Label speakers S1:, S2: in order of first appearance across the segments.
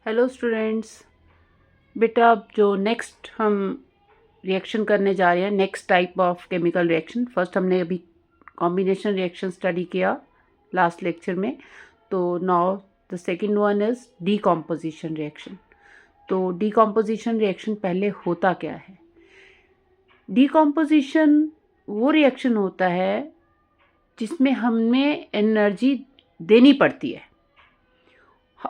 S1: Hello students. बेटा अब जो नेक्स्ट हम रिएक्शन करने जा रहे हैं, next type of chemical reaction. First हमने अभी कॉम्बिनेशन रिएक्शन स्टडी किया लास्ट लेक्चर में, तो now the second one is decomposition reaction. तो डीकॉम्पोजिशन रिएक्शन पहले होता क्या है? डीकॉम्पोजिशन वो रिएक्शन होता है जिसमें हमें एनर्जी देनी पड़ती है।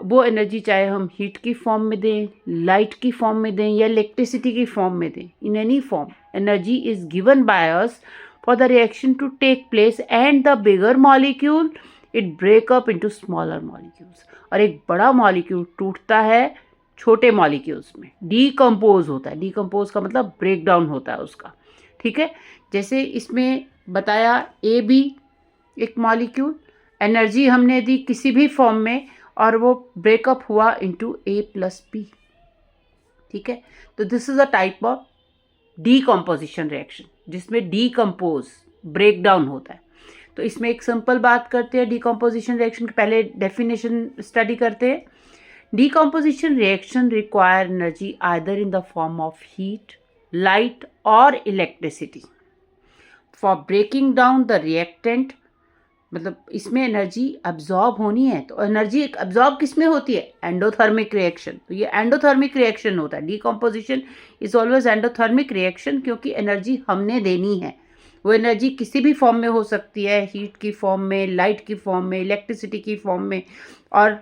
S1: वो एनर्जी चाहे हम हीट की फॉर्म में दें, लाइट की फॉर्म में दें या इलेक्ट्रिसिटी की फॉर्म में दें, in any form energy is given by us for the reaction to take place and the bigger molecule it break up into smaller molecules. और एक बड़ा मॉलिक्यूल टूटता है छोटे मॉलिक्यूल्स में, डीकम्पोज होता है। डीकम्पोज का मतलब ब्रेक डाउन होता है उसका, ठीक है। जैसे इसमें बताया ए बी एक मॉलिक्यूल, एनर्जी हमने दी किसी भी फॉर्म में और वो ब्रेकअप हुआ इनटू ए प्लस बी, ठीक है। तो this is a type of decomposition reaction जिसमें डीकम्पोज ब्रेक डाउन होता है। तो इसमें एक सिंपल बात करते हैं डीकम्पोजिशन रिएक्शन की, पहले डेफिनेशन स्टडी करते हैं। Decomposition reaction require energy either in the form of heat, light और electricity for breaking down the reactant. मतलब इसमें एनर्जी अब्जॉर्ब होनी है, तो एनर्जी अब्जॉर्ब किस में होती है? Endothermic reaction. तो ये एंडोथर्मिक रिएक्शन होता है। Decomposition is always endothermic reaction, क्योंकि एनर्जी हमने देनी है। वो एनर्जी किसी भी फॉर्म में हो सकती है, हीट की फॉर्म में, लाइट की फॉर्म में, इलेक्ट्रिसिटी की फॉर्म में। और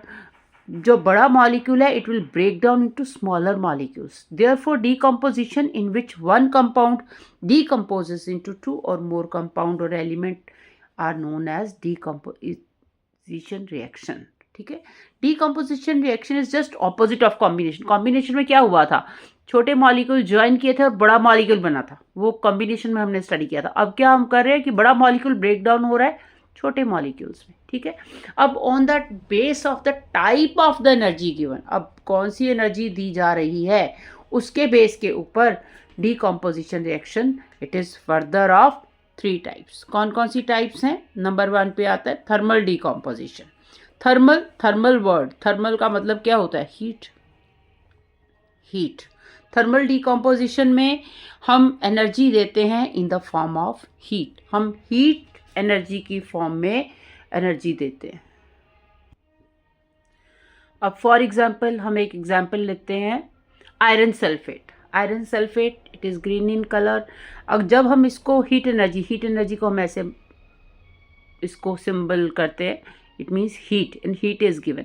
S1: जो बड़ा मॉलिक्यूल है it will break down into smaller molecules. Therefore decomposition in which one compound decomposes into two or more compound or element are known as decomposition reaction, ठीक है। decomposition reaction is just opposite of combination। combination में क्या हुआ था? छोटे molecule join किए थे और बड़ा मॉलिक्यूल बना था, वो कॉम्बिनेशन में हमने स्टडी किया था। अब क्या हम कर रहे हैं कि बड़ा मॉलिक्यूल ब्रेक डाउन हो रहा है छोटे मॉलिक्यूल्स में, ठीक है। अब on the base of the type of the energy given, अब कौन सी एनर्जी दी जा रही है उसके बेस के ऊपर decomposition reaction it is further of 3 types. कौन कौन सी टाइप्स हैं? नंबर 1 पे आता है thermal decomposition. Thermal word, thermal का मतलब क्या होता है? हीट। थर्मल डीकम्पोजिशन में हम एनर्जी देते हैं इन द फॉर्म ऑफ हीट। हम हीट एनर्जी की फॉर्म में एनर्जी देते हैं। अब फॉर एग्जाम्पल हम एक एग्जाम्पल लेते हैं, iron sulphate. Iron sulphate it is green in colour. अब जब हम इसको हीट एनर्जी को हम ऐसे इसको सिंबल करते हैं, it means heat, and heat is given.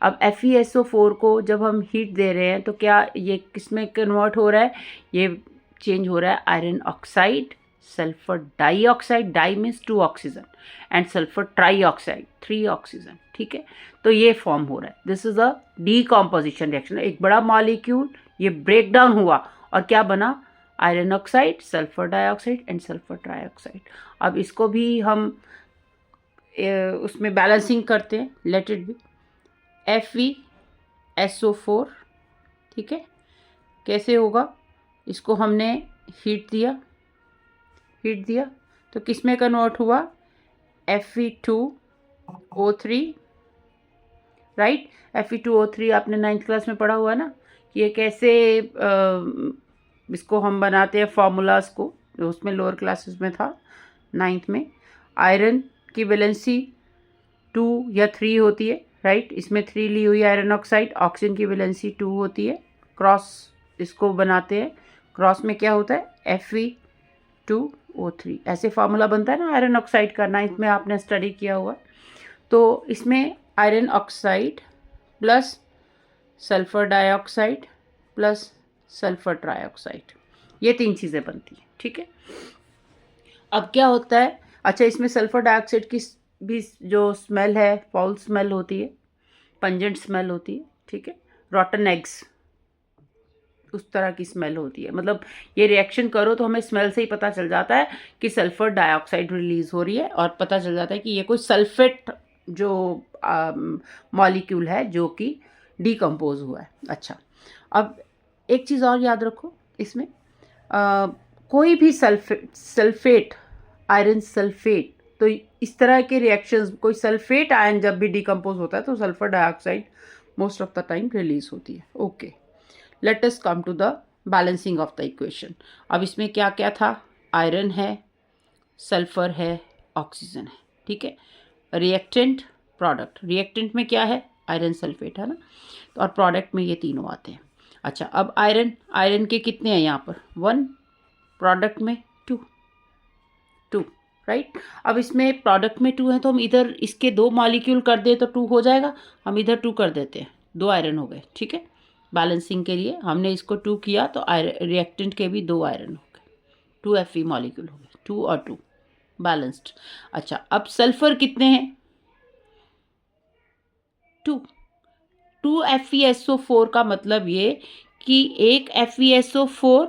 S1: अब FeSO4 को जब हम हीट दे रहे हैं तो क्या ये किस में कन्वर्ट हो रहा है? ये चेंज हो रहा है iron oxide, sulphur dioxide, di means 2 oxygen, and sulphur trioxide 3 oxygen, ठीक है। तो ये फॉर्म हो रहा है। This is a decomposition reaction. एक बड़ा मॉलिक्यूल ये ब्रेक डाउन हुआ और क्या बना? Iron oxide, sulphur dioxide and sulphur trioxide. अब इसको भी हम उसमें बैलेंसिंग करते हैं, लेट इट बी FeSO4, ठीक है। कैसे होगा? इसको हमने हीट दिया तो किस में कन्वर्ट हुआ? Fe2O3, right. Fe2O3 आपने 9th क्लास में पढ़ा हुआ है ना, कि ये कैसे इसको हम बनाते हैं फॉर्मूलाज को, उसमें लोअर क्लासेस में था 9th में। आयरन की वैलेंसी 2 या 3 होती है, राइट। इसमें 3 ली हुई आयरन ऑक्साइड, ऑक्सीजन की वैलेंसी 2 होती है। क्रॉस इसको बनाते हैं, क्रॉस में क्या होता है? Fe2O3, ऐसे फार्मूला बनता है ना आयरन ऑक्साइड का, 9th में आपने स्टडी किया हुआ। तो इसमें iron oxide plus sulphur dioxide plus sulphur trioxide, ये 3 चीज़ें बनती हैं, ठीक है। अब क्या होता है? अच्छा, इसमें सल्फर डाइऑक्साइड की भी जो स्मेल है फाउल स्मेल होती है, पंजेंट स्मेल होती है, ठीक है। रॉटन एग्स उस तरह की स्मेल होती है। मतलब ये रिएक्शन करो तो हमें स्मेल से ही पता चल जाता है कि सल्फर डाइऑक्साइड रिलीज हो रही है, और पता चल जाता है कि ये कोई सल्फेट जो मॉलिक्यूल है जो कि डीकम्पोज हुआ है। अच्छा, अब एक चीज़ और याद रखो इसमें, कोई भी सल्फेट आयरन सल्फेट, तो इस तरह के रिएक्शंस, कोई सल्फेट आयन जब भी डिकम्पोज होता है तो sulphur dioxide most of the time release होती है। Okay, let us come to the balancing of the equation. अब इसमें क्या क्या था, आयरन है, सल्फर है, ऑक्सीजन है, ठीक है। रिएक्टेंट, प्रोडक्ट, रिएक्टेंट में क्या है, आयरन सल्फेट है ना, तो और प्रोडक्ट में ये तीनों आते हैं। अच्छा, अब आयरन, आयरन के कितने हैं यहाँ पर 1, प्रोडक्ट में 2, राइट। अब इसमें प्रोडक्ट में 2 है तो हम इधर इसके 2 मॉलिक्यूल कर दे तो 2 हो जाएगा, हम इधर 2 कर देते हैं, 2 आयरन हो गए, ठीक है। बैलेंसिंग के लिए हमने इसको 2 किया तो रिएक्टेंट के भी 2 आयरन हो गए, 2 Fe मॉलिक्यूल हो गए, 2 और 2 बैलेंस्ड। अच्छा, अब सल्फर कितने हैं, 2 FeSO4 का मतलब ये कि एक FeSO4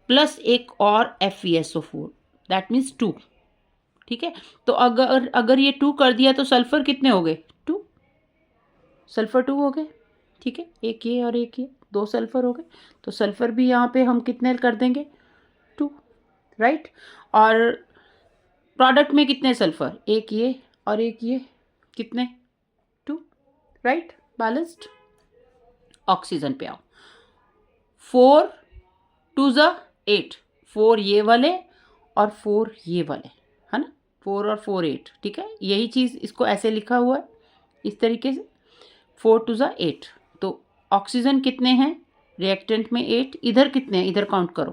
S1: प्लस एक और FeSO4, दैट मीन्स 2, ठीक है। तो अगर ये 2 कर दिया तो सल्फर कितने हो गए, 2, सल्फर 2 हो गए, ठीक है। एक ये और एक ये, 2 सल्फर हो गए, तो सल्फर भी यहाँ पे हम कितने कर देंगे, 2, राइट। और प्रोडक्ट में कितने सल्फर, एक ये और एक ये, कितने, 2, राइट, बैलेंस्ड। ऑक्सीजन पे आओ, 4 2 ज़ा 8, 4 ये वाले और 4 ये वाले, है ना, 4 और 4 8, ठीक है। यही चीज़ इसको ऐसे लिखा हुआ है इस तरीके से, 4 2 ज़ा 8। तो ऑक्सीजन कितने हैं रिएक्टेंट में, 8, इधर कितने हैं, इधर काउंट करो,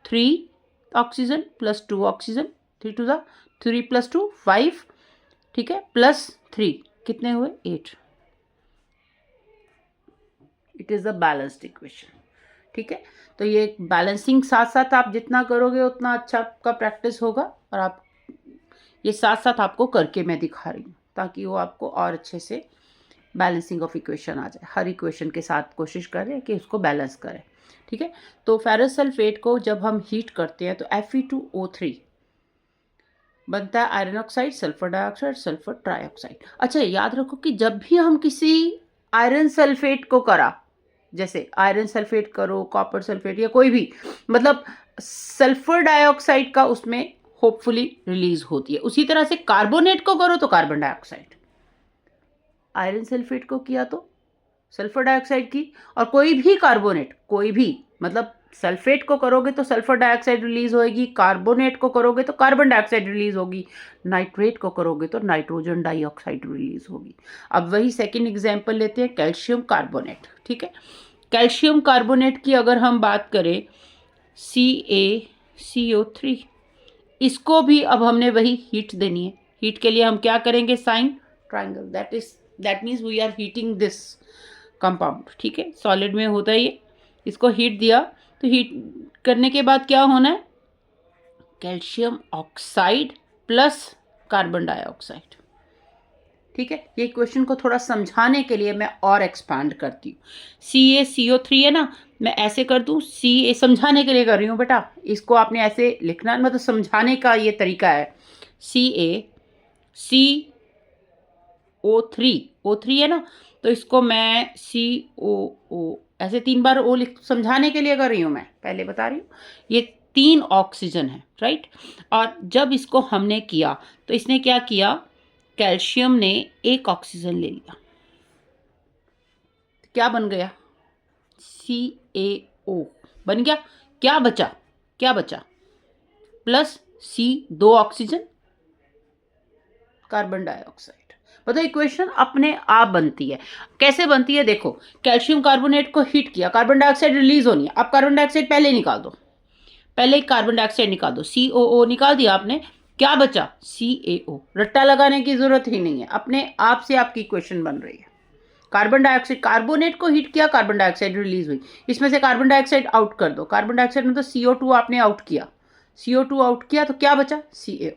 S1: 3 ऑक्सीजन प्लस 2 ऑक्सीजन, 3 2 ज़ा 3 प्लस 2 5, ठीक है, प्लस 3 कितने हुए, 8। It is a balanced equation, ठीक है। तो ये बैलेंसिंग साथ साथ आप जितना करोगे उतना अच्छा आपका प्रैक्टिस होगा, और आप ये साथ साथ आपको करके मैं दिखा रही हूँ ताकि वो आपको और अच्छे से बैलेंसिंग ऑफ इक्वेशन आ जाए। हर इक्वेशन के साथ कोशिश करें कि उसको बैलेंस करें, ठीक है। तो फेरस सल्फेट को जब हम हीट करते हैं तो Fe2O3 बनता है, iron oxide, sulphur dioxide, sulphur trioxide. अच्छा, याद रखो कि जब भी हम किसी आयरन सल्फेट को करा, जैसे आयरन सल्फेट करो, कॉपर सल्फेट या कोई भी, मतलब सल्फर डाइऑक्साइड का उसमें होपफुली रिलीज होती है। उसी तरह से कार्बोनेट को करो तो कार्बन डाइऑक्साइड, आयरन सल्फेट को किया तो सल्फर डाइऑक्साइड की, और कोई भी कार्बोनेट, कोई भी, मतलब सल्फेट को करोगे तो सल्फर डाइऑक्साइड रिलीज होगी, कार्बोनेट को करोगे तो कार्बन डाइऑक्साइड रिलीज होगी, नाइट्रेट को करोगे तो नाइट्रोजन डाइऑक्साइड रिलीज होगी। अब वही सेकंड एग्जांपल लेते हैं, कैल्शियम कार्बोनेट, ठीक है। कैल्शियम कार्बोनेट की अगर हम बात करें, CaCO3, इसको भी अब हमने वही हीट देनी है। हीट के लिए हम क्या करेंगे, sign triangle, that means we are heating this compound, ठीक है। सॉलिड में होता है ये, इसको हीट दिया तो हीट करने के बाद क्या होना है, calcium oxide plus carbon dioxide, ठीक है। ये क्वेश्चन को थोड़ा समझाने के लिए मैं और एक्सपांड करती हूँ। CaCO3 है ना, मैं ऐसे कर दूँ, Ca समझाने के लिए कर रही हूँ बेटा, इसको आपने ऐसे लिखना, मतलब समझाने का ये तरीका है। O3 है ना, तो इसको मैं COO ऐसे 3 बार O लिख, समझाने के लिए कर रही हूँ, मैं पहले बता रही हूँ। ये 3 ऑक्सीजन है, राइट। और जब इसको हमने किया तो इसने क्या किया, कैल्शियम ने 1 ऑक्सीजन ले लिया, क्या बन गया, CaO बन गया। क्या बचा, plus C 2 oxygen, carbon dioxide. मतलब इक्वेशन अपने आप बनती है। कैसे बनती है, देखो, कैल्शियम कार्बोनेट को हीट किया, कार्बन डाइऑक्साइड रिलीज होनी है। अब कार्बन डाइऑक्साइड पहले निकाल दो, पहले कार्बन डाइऑक्साइड निकाल दो, COO निकाल दिया आपने, क्या बचा, CaO। रट्टा लगाने की जरूरत ही नहीं है, अपने आप से आपकी इक्वेशन बन रही है। कार्बन डाइऑक्साइड, कार्बोनेट को हीट किया, कार्बन डाइऑक्साइड रिलीज हुई, इसमें से कार्बन डाइऑक्साइड आउट कर दो, कार्बन डाइऑक्साइड में तो CO2 आपने आउट किया, CO2 आउट किया तो क्या बचा, CaO,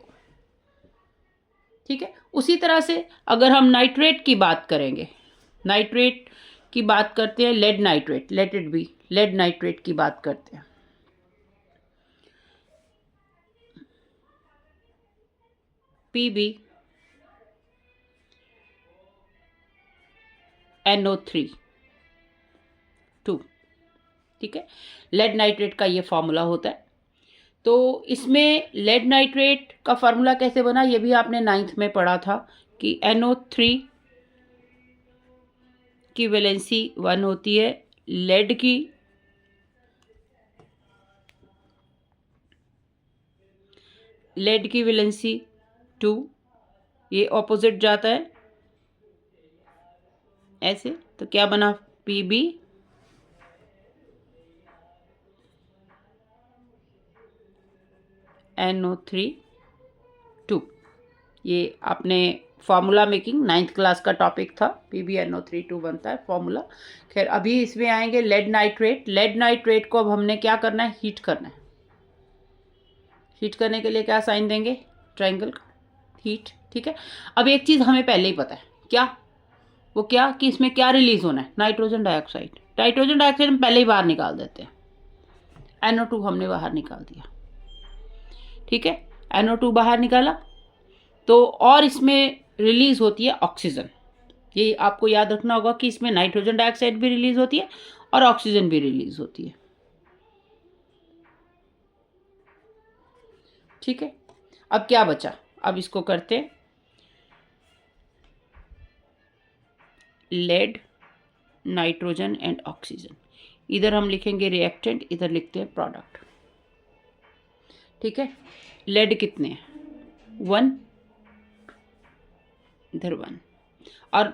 S1: ठीक है। उसी तरह से अगर हम नाइट्रेट की बात करेंगे, नाइट्रेट की बात करते हैं, lead nitrate, let it be, lead nitrate की बात करते हैं, PbNO3 2, ठीक है। लेड नाइट्रेट का ये फॉर्मूला होता है। तो इसमें लेड नाइट्रेट का फार्मूला कैसे बना, ये भी आपने 9th में पढ़ा था कि NO3 की वैलेंसी 1 होती है, लेड की वैलेंसी 2, ये ऑपोजिट जाता है ऐसे, तो क्या बना Pb NO3 2। ये आपने फार्मूला मेकिंग 9th क्लास का टॉपिक था, PbNO3 2 बनता है फॉर्मूला। खैर अभी इसमें आएंगे लेड नाइट्रेट। लेड नाइट्रेट को अब हमने क्या करना है, हीट करना है। हीट करने के लिए क्या साइन देंगे, ट्रायंगल का, हीट। ठीक है, अब एक चीज़ हमें पहले ही पता है, क्या वो, क्या कि इसमें क्या रिलीज होना है, नाइट्रोजन डाइऑक्साइड। नाइट्रोजन डाइऑक्साइड हम पहले ही बाहर निकाल देते हैं, NO2 हमने बाहर निकाल दिया। ठीक है, NO2 बाहर निकाला तो और इसमें रिलीज होती है ऑक्सीजन। ये आपको याद रखना होगा कि इसमें नाइट्रोजन डाइऑक्साइड भी रिलीज होती है और ऑक्सीजन भी रिलीज होती है। ठीक है, अब क्या बचा, अब इसको करते हैं लेड, नाइट्रोजन एंड ऑक्सीजन। इधर हम लिखेंगे रिएक्टेंट, इधर लिखते हैं प्रोडक्ट। ठीक है, लेड कितने हैं, 1, इधर 1। और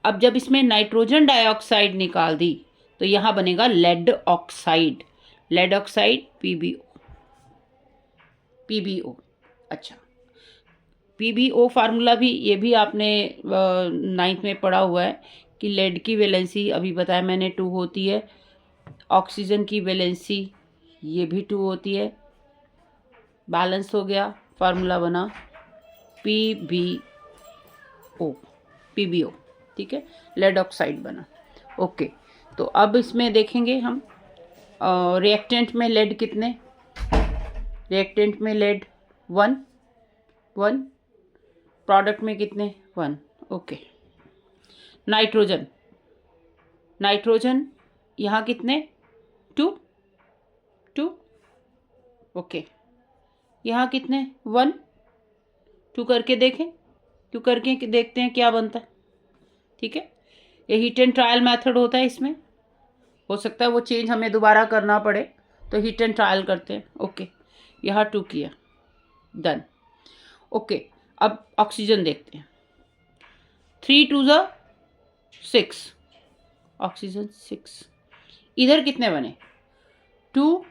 S1: अब जब इसमें नाइट्रोजन डाइऑक्साइड निकाल दी तो यहां बनेगा lead oxide. Lead oxide PbO। अच्छा, PbO फार्मूला भी, ये भी आपने 9th में पढ़ा हुआ है कि लेड की वैलेंसी अभी बताया मैंने 2 होती है, ऑक्सीजन की वैलेंसी ये भी 2 होती है। बैलेंस हो गया, फार्मूला बना PbO। ठीक है, लेड ऑक्साइड बना। ओके, तो अब इसमें देखेंगे हम रिएक्टेंट में लेड कितने, रिएक्टेंट में लेड 1, प्रोडक्ट में कितने 1। ओके, नाइट्रोजन यहाँ कितने 2। ओके, यहाँ कितने 1, 2 करके देखें, 2 करके देखते हैं क्या बनता है। ठीक है, ये हीट एंड ट्रायल मेथड होता है, इसमें हो सकता है वो चेंज हमें दोबारा करना पड़े, तो हीट एंड ट्रायल करते हैं। ओके, यहाँ 2 किया, डन। ओके, अब ऑक्सीजन देखते हैं, 3 2 6, ऑक्सीजन 6। इधर कितने बने, 2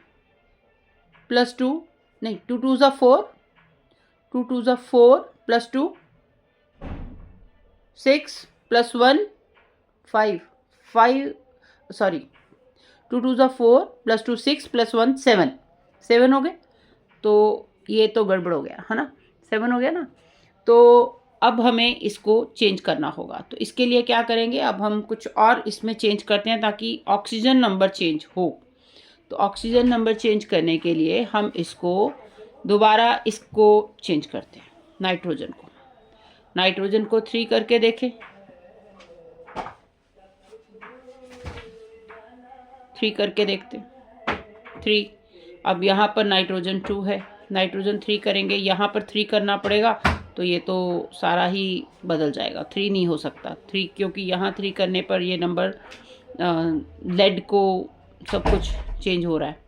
S1: + 2, नहीं 2 2 4, 2 2 4 + 2 6 + 1 5, 5 सॉरी 2 2 4 + 2 6 + 1 7, 7 हो गए। तो ये तो गड़बड़ हो गया है ना, 7 हो गया ना। तो अब हमें इसको चेंज करना होगा, तो इसके लिए क्या करेंगे, अब हम कुछ और इसमें चेंज करते हैं ताकि ऑक्सीजन नंबर चेंज हो। तो ऑक्सीजन नंबर चेंज करने के लिए हम इसको दोबारा इसको चेंज करते हैं, नाइट्रोजन को 3 करके देखें, 3 करके देखते हैं, 3। अब यहाँ पर नाइट्रोजन 2 है, नाइट्रोजन 3 करेंगे, यहाँ पर 3 करना पड़ेगा, तो ये तो सारा ही बदल जाएगा, 3 नहीं हो सकता 3, क्योंकि यहाँ 3 करने पर ये नंबर लेड को सब कुछ चेंज हो रहा है।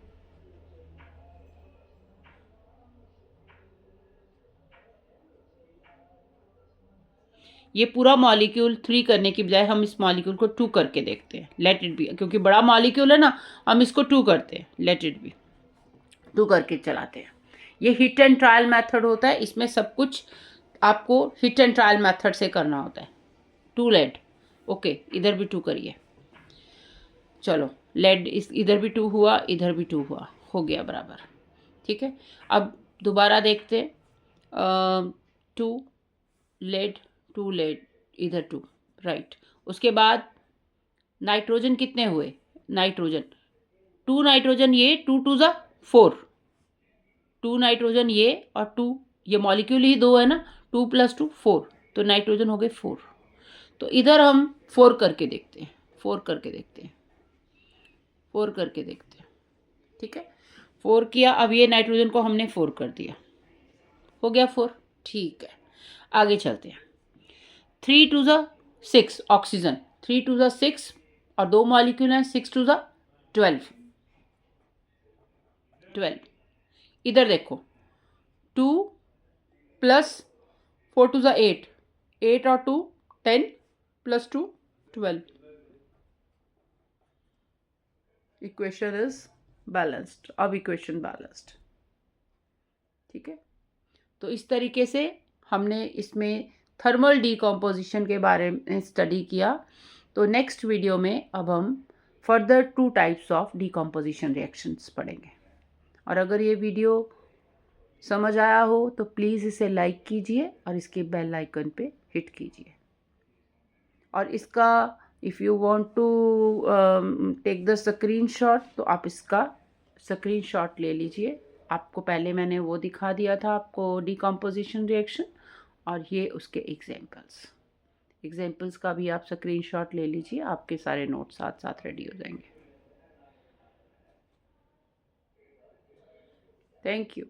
S1: ये पूरा मॉलिक्यूल 3 करने की बजाय हम इस मॉलिक्यूल को 2 करके देखते हैं, लेट इट बी, क्योंकि बड़ा मॉलिक्यूल है ना, हम इसको 2 करते हैं, लेट इट बी, 2 करके चलाते हैं। ये हिट एंड ट्रायल मेथड होता है, इसमें सब कुछ आपको हिट एंड ट्रायल मेथड से करना होता है। 2 लेड, ओके, इधर भी 2 करिए, चलो लेड इधर भी 2 हुआ, इधर भी 2 हुआ, हो गया बराबर। ठीक है, अब दोबारा देखते हैं, 2 लेड, 2 लेड, इधर 2, राइट। उसके बाद नाइट्रोजन कितने हुए, नाइट्रोजन 2 नाइट्रोजन ये, 2 2 4, 2 नाइट्रोजन ये और 2, ये मॉलिक्यूल ही 2 है ना, 2 + 2 4, तो नाइट्रोजन हो गए 4। तो इधर हम 4 करके देखते हैं, 4 करके देखते हैं, 4 करके देखते हैं। ठीक है, 4 किया, अब ये नाइट्रोजन को हमने 4 कर दिया, हो गया 4। ठीक है, आगे चलते हैं, 3 2 6 ऑक्सीजन, 3 टू ज़ा 6 और 2 मॉलिक्यूल हैं, 6 टू ज़ा 12। इधर देखो, 2 प्लस 4 टू ज़ा 8, 8 और 2 10 प्लस 2 12। Equation is balanced. अब इक्वेशन बैलेंस्ड, ठीक है। तो इस तरीके से हमने इसमें थर्मल डीकम्पोजिशन के बारे में स्टडी किया। तो नेक्स्ट वीडियो में अब हम further 2 types of decomposition reactions पढ़ेंगे। और अगर ये वीडियो समझ आया हो तो प्लीज़ इसे लाइक कीजिए और इसके बेल आइकन पे हिट कीजिए। और इसका if you want to take the screenshot तो आप इसका स्क्रीनशॉट ले लीजिए। आपको पहले मैंने वो दिखा दिया था आपको डीकम्पोजिशन रिएक्शन, और ये उसके एग्जाम्पल्स का भी आप स्क्रीनशॉट ले लीजिए। आपके सारे नोट्स साथ साथ रेडी हो जाएंगे। Thank you.